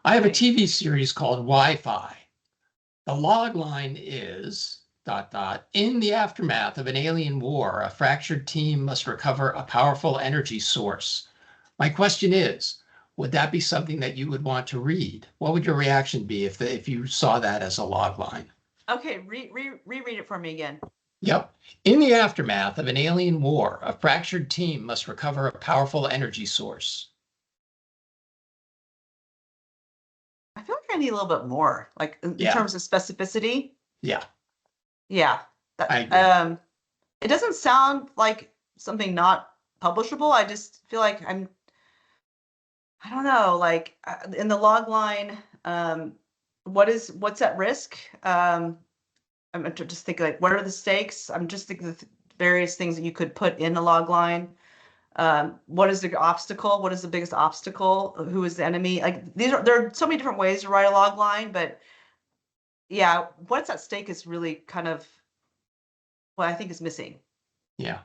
I have a Nice. TV series called Wi-Fi. The log line is In the aftermath of an alien war, a fractured team must recover a powerful energy source. My question is, would that be something that you would want to read? What would your reaction be if you saw that as a log line? Okay, reread it for me again. Yep. In the aftermath of an alien war, a fractured team must recover a powerful energy source. I feel like I need a little bit more, like in Yeah. terms of specificity. Yeah, Yeah. I agree. It doesn't sound like something not publishable. I just feel like I don't know, like in the log line, what's at risk? Just thinking like, what are the stakes? I'm just thinking of various things that you could put in a log line. What is the obstacle? What is the biggest obstacle? Who is the enemy? Like there are so many different ways to write a log line, but yeah, what's at stake is really kind of what I think is missing. Yeah.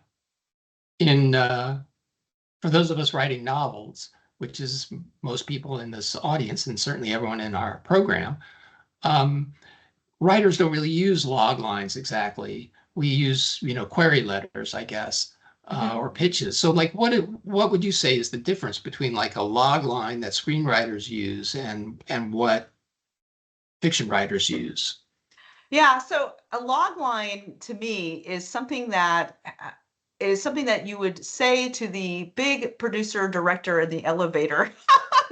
In For those of us writing novels, which is most people in this audience and certainly everyone in our program, um, writers don't really use log lines exactly. We use, query letters, I guess, or pitches. So like what would you say is the difference between like a log line that screenwriters use and what fiction writers use? Yeah, so a log line to me is something that you would say to the big producer director in the elevator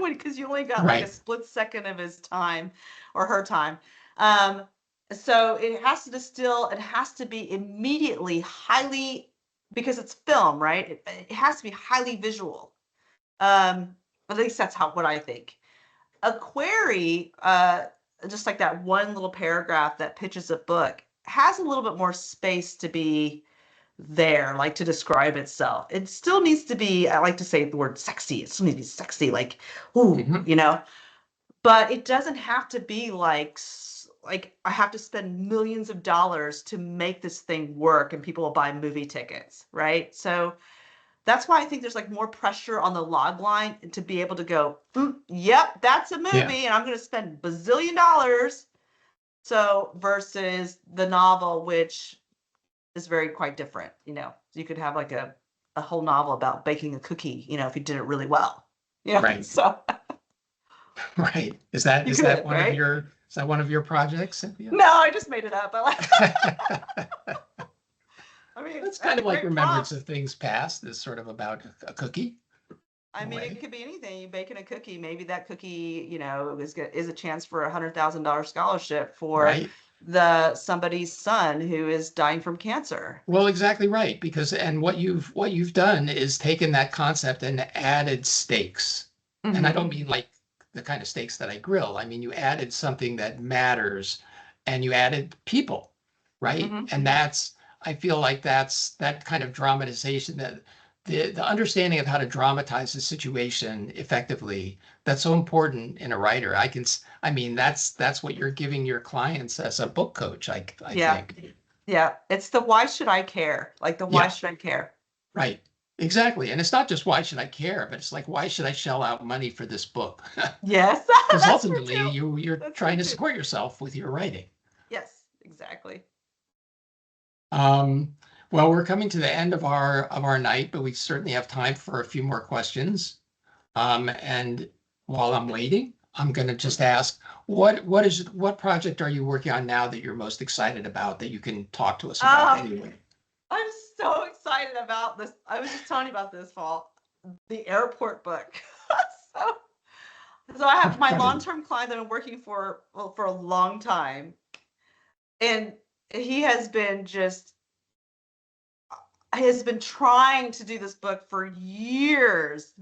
because you only got like a Right. split second of his time or her time. Um, so it has to distill, it has to be immediately highly, because it's film, right? It has to be highly visual. At least that's what I think. A query, just like that one little paragraph that pitches a book, has a little bit more space to be there, like to describe itself. It still needs to be, I like to say the word sexy. It still needs to be sexy, like, ooh, Mhm. but it doesn't have to be like I have to spend millions of dollars to make this thing work and people will buy movie tickets, right? So that's why I think there's like more pressure on the log line to be able to go, yep, that's a Yeah. movie and I'm going to spend bazillion dollars. So versus the novel, which is very quite different. You could have like a whole novel about baking a cookie, if you did it really well. Right. So Right. Is that you is that could, one of right? your projects, Cynthia? No, I just made it up. I mean, That's kind that's of a like great Remembrance prompt. of Things Past is sort of about a cookie I in a mean, it way. could be anything. You baking a cookie. Maybe that cookie, is a chance for $100,000 scholarship for Right. somebody's son who is dying from cancer. Well, exactly right. Because and what you've done is taken that concept and added stakes. And I don't Hmm. mean like the kind of stakes that I grill. I mean you added something that matters and you added people, right? Hmm. And I feel like that's that kind of dramatization that the understanding of how to dramatize a situation effectively, that's so important in a writer. I mean that's what you're giving your clients as a book coach, I Yeah, think. yeah. It's the why should I care? Like the why Yeah. should I care? Right. Exactly. And it's not just why should I care, but it's like, why should I shell out money for this book? Yes, Because that's true ultimately too. you're That's true trying to too. support yourself with your writing. Yes, exactly. Um, well, we're coming to the end of our night, but we certainly have time for a few more questions. And while I'm waiting, I'm going to just ask, what project are you working on now that you're most excited about that you can talk to us about Oh, anyway? I'm so excited about this. I was just telling you about this, Paul. The airport book. So I have my Right. long-term client that I'm working for, well, for a long time. And he has been trying to do this book for years.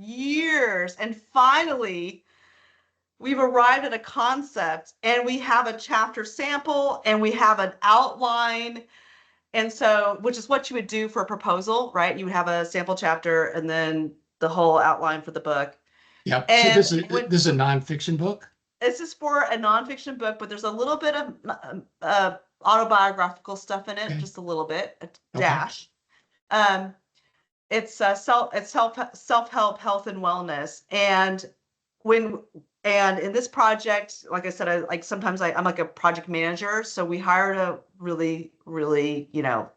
And finally, we've arrived at a concept and we have a chapter sample and we have an outline. And so, which is what you would do for a proposal, right? You would have a sample chapter and then the whole outline for the book. Yep. So And this is a nonfiction book. this is for a nonfiction book, but there's a little bit of autobiographical stuff in it, Okay. just a little bit, a Okay. dash. Um, it's self help, health and wellness. And when And in this project, like I said, I'm like a project manager. So we hired a really, really,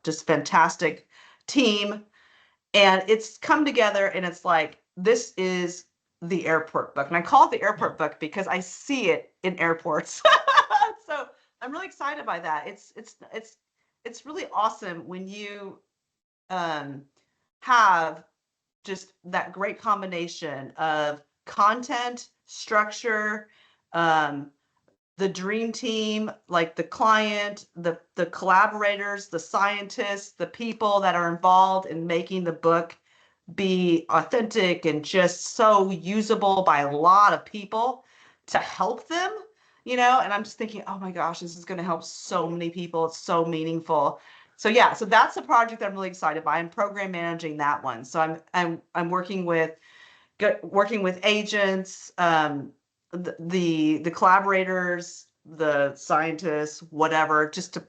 just fantastic team. And it's come together and it's like, this is the airport book. And I call it the airport book because I see it in airports. So I'm really excited by that. It's really awesome when you have just that great combination of content, structure, um, the dream team, like the client, the collaborators, the scientists, the people that are involved in making the book be authentic and just so usable by a lot of people to help them, and I'm just thinking, oh my gosh, this is going to help so many people. It's so meaningful. So yeah, so that's the project that I'm really excited by. I'm program managing that one. So I'm working with agents, the collaborators, the scientists, whatever, just to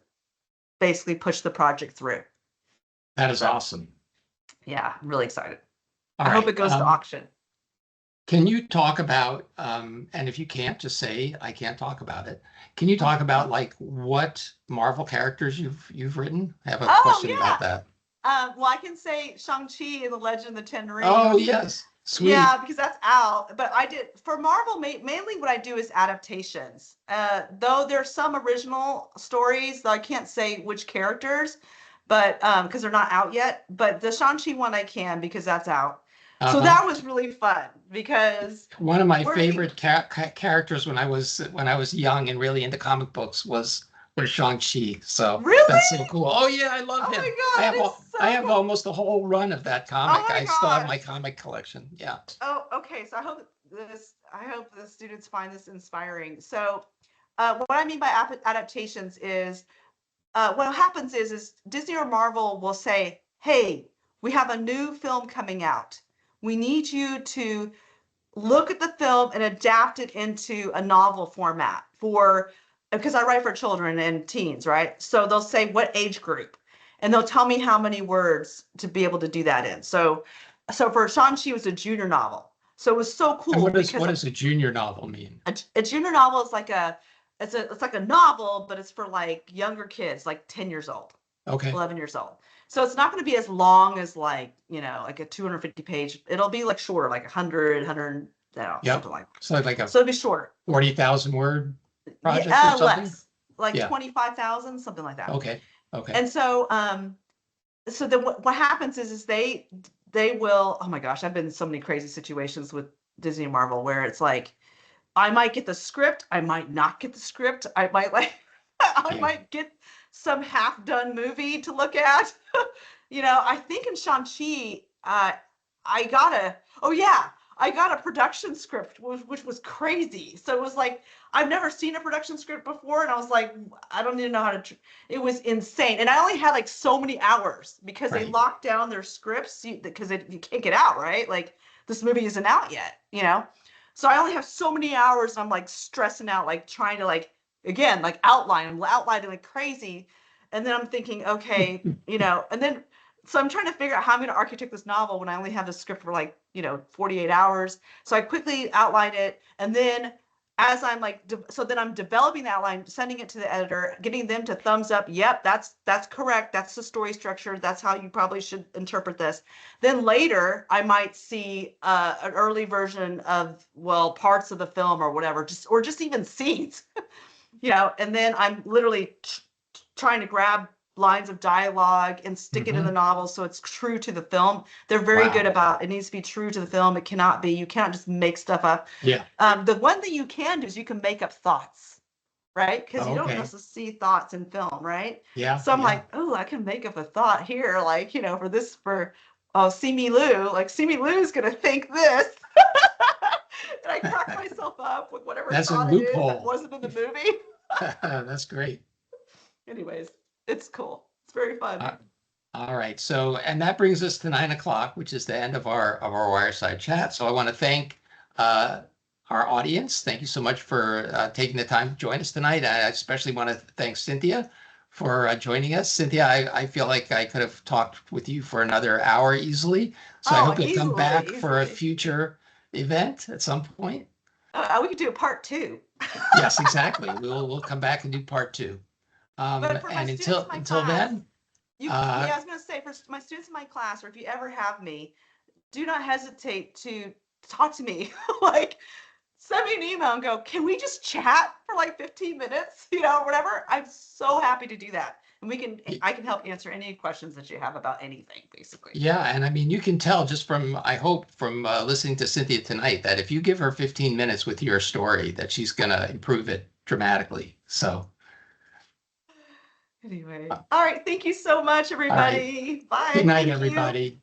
basically push the project through. That is awesome. Yeah, I'm really excited. All I hope right. it goes to auction. Can you talk about, and if you can't, just say I can't talk about it. Can you talk about like what Marvel characters you've written? I have a question about that. Well, I can say Shang-Chi and the Legend of the Ten Rings. Oh, yes. Sweet. Yeah, because that's out. But I did for Marvel, mainly what I do is adaptations. Though there's some original stories, though I can't say which characters, but because they're not out yet. But the Shang-Chi one I can because that's out. So that was really fun because one of my favorite characters when I was young and really into comic books was Shang-Chi. So really? That's so cool. Oh yeah, I love him. Oh my God, I have almost the whole run of that comic. Oh my I still have my comic collection. Yeah. Oh, okay. So I hope the students find this inspiring. So what I mean by adaptations is what happens is Disney or Marvel will say, hey, we have a new film coming out. We need you to look at the film and adapt it into a novel format because I write for children and teens, right? So they'll say what age group, and they'll tell me how many words to be able to do that in. So for Shang-Chi, it was a junior novel. So it was so cool. And what does a junior novel mean? A junior novel is like it's like a novel, but it's for like younger kids, like 10 years old. Okay. 11 years old. So it's not going to be as long as like a 250 page. It'll be like shorter, like 100, something like that. So it'll be shorter. 40,000 word project or something? Less, like 25,000, something like that. Okay. And so so then what happens is they will, oh my gosh, I've been in so many crazy situations with Disney and Marvel where it's like I might get the script, I might not get the script, I might I might get some half-done movie to look at. I think in Shang-Chi, I got a production script, which was crazy. So it was like, I've never seen a production script before. And I was like, I don't even know how to, it was insane. And I only had like so many hours because they locked down their scripts because you can't get out, right? Like this movie isn't out yet, So I only have so many hours and I'm like stressing out, like trying to like, again, like outlining like crazy. And then I'm thinking, okay, and then, so I'm trying to figure out how I'm going to architect this novel when I only have the script for like, 48 hours. So I quickly outline it. And then as I'm like, so then I'm developing the outline, sending it to the editor, getting them to thumbs up. Yep, that's correct. That's the story structure. That's how you probably should interpret this. Then later I might see an early version of, parts of the film or whatever, just even scenes, and then I'm literally trying to grab lines of dialogue and stick it in the novel so it's true to the film. They're very good about it. Needs to be true to the film. You can't just make stuff up. Yeah. The one thing you can do is you can make up thoughts, right? Because you don't necessarily see thoughts in film, right? Yeah. So I'm like, oh, I can make up a thought here, like, Simu Liu, like Simu Liu is gonna think this. And I crack myself up with whatever thought it is that wasn't in the movie. That's great. Anyways, it's cool. It's very fun. All right. So, and that brings us to 9 o'clock, which is the end of our Wireside chat. So I want to thank our audience. Thank you so much for taking the time to join us tonight. I especially want to thank Cynthia for joining us. Cynthia, I feel like I could have talked with you for another hour easily. So I hope you'll come back for a future event at some point. We could do a part 2. Yes, exactly. We'll come back and do part 2. But for my And students in my until class, then, yeah, I was going to say, for my students in my class, or if you ever have me, do not hesitate to talk to me. Like, send me an email and go, can we just chat for like 15 minutes, whatever. I'm so happy to do that. And I can help answer any questions that you have about anything, basically. yeah, and I mean, you can tell just from, I hope, from listening to Cynthia tonight, that if you give her 15 minutes with your story, that she's going to improve it dramatically. So, Anyway, uh, all right. Thank you so much, all right. everybody. Good Bye. night, Thank you. everybody.